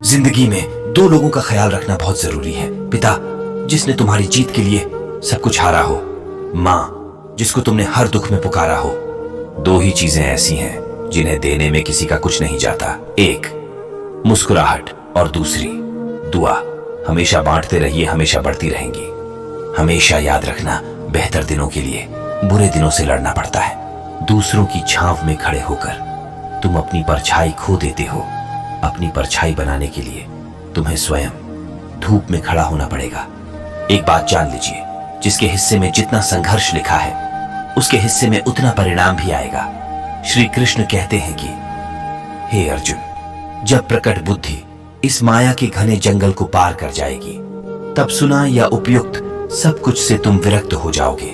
जिंदगी में दो लोगों का ख्याल रखना बहुत जरूरी है। पिता जिसने तुम्हारी जीत के लिए सब कुछ हारा हो, माँ जिसको तुमने हर दुख में पुकारा हो। दो ही चीजें ऐसी हैं जिन्हें देने में किसी का कुछ नहीं जाता, एक मुस्कुराहट और दूसरी दुआ। हमेशा बांटते रहिए, हमेशा बढ़ती रहेंगी। हमेशा याद रखना, बेहतर दिनों के लिए बुरे दिनों से लड़ना पड़ता है। दूसरों की छांव में खड़े होकर तुम अपनी परछाई खो देते हो। अपनी परछाई बनाने के लिए तुम्हें स्वयं धूप में खड़ा होना पड़ेगा। एक बात जान लीजिए, जिसके हिस्से में जितना संघर्ष लिखा है उसके हिस्से में उतना परिणाम भी आएगा। श्री कृष्ण कहते हैं कि हे अर्जुन, जब प्रकट बुद्धि इस माया के घने जंगल को पार कर जाएगी, तब सुना या उपयुक्त सब कुछ से तुम विरक्त हो जाओगे।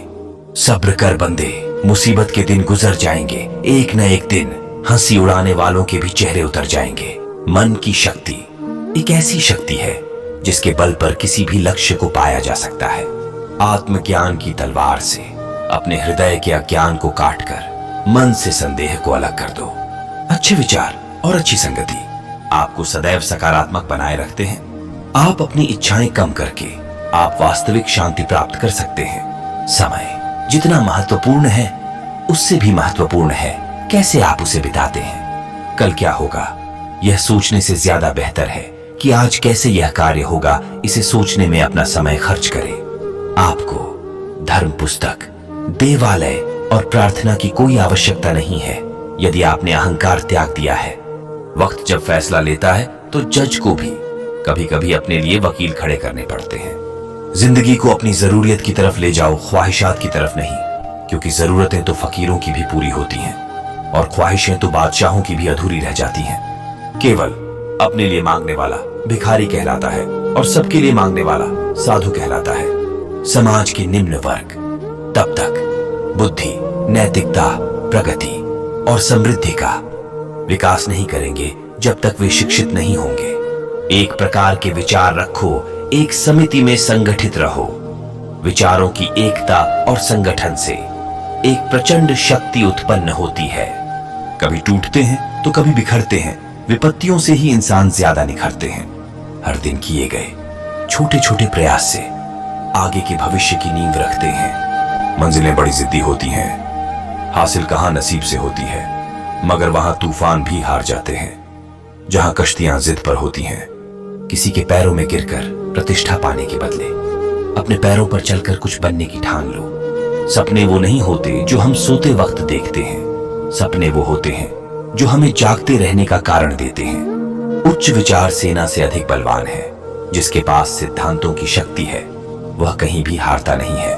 सब्र कर बंदे, मुसीबत के दिन गुजर जाएंगे। एक न एक दिन हंसी उड़ाने वालों के भी चेहरे उतर जाएंगे। मन की शक्ति एक ऐसी शक्ति है जिसके बल पर किसी भी लक्ष्य को पाया जा सकता है। आत्मज्ञान की तलवार से अपने हृदय के अज्ञान को काटकर मन से संदेह को अलग कर दो। अच्छे विचार और अच्छी संगति आपको सदैव सकारात्मक बनाए रखते हैं। आप अपनी इच्छाएं कम करके आप वास्तविक शांति प्राप्त कर सकते हैं। समय जितना महत्वपूर्ण है उससे भी महत्वपूर्ण है कैसे आप उसे बिताते हैं। कल क्या होगा यह सोचने से ज्यादा बेहतर है कि आज कैसे यह कार्य होगा, इसे सोचने में अपना समय खर्च करें। आपको धर्म पुस्तक, देवालय और प्रार्थना की कोई आवश्यकता नहीं है यदि आपने अहंकार त्याग दिया है। वक्त जब फैसला लेता है तो जज को भी कभी कभी अपने लिए वकील खड़े करने पड़ते हैं। जिंदगी को अपनी जरूरियत की तरफ ले जाओ, ख्वाहिशात की तरफ नहीं, क्योंकि जरूरतें तो फकीरों की भी पूरी होती हैं और ख्वाहिशें तो बादशाहों की भी अधूरी रह जाती हैं। केवल अपने लिए मांगने वाला भिखारी कहलाता है और सबके लिए मांगने वाला साधु कहलाता है। समाज के निम्न वर्ग तब तक बुद्धि, नैतिकता, प्रगति और समृद्धि का विकास नहीं करेंगे जब तक वे शिक्षित नहीं होंगे। एक प्रकार के विचार रखो, एक समिति में संगठित रहो। विचारों की एकता और संगठन से एक प्रचंड शक्ति उत्पन्न होती है। कभी टूटते हैं तो कभी बिखरते हैं। विपत्तियों से ही इंसान ज्यादा निखरते हैं। हर दिन किए गए छोटे छोटे प्रयास से आगे के भविष्य की नींव रखते हैं। मंजिलें बड़ी जिद्दी होती हैं, हासिल कहां नसीब से होती है, मगर वहां तूफान भी हार जाते हैं। जहां कश्तियां जिद पर होती हैं, किसी के पैरों में गिरकर प्रतिष्ठा पाने के बदले अपने पैरों पर चलकर कुछ बनने की ठान लो। सपने वो नहीं होते जो हम सोते वक्त देखते हैं, सपने वो होते हैं जो हमें जागते रहने का कारण देते हैं। उच्च विचार सेना से अधिक बलवान है। जिसके पास सिद्धांतों की शक्ति है वह कहीं भी हारता नहीं है।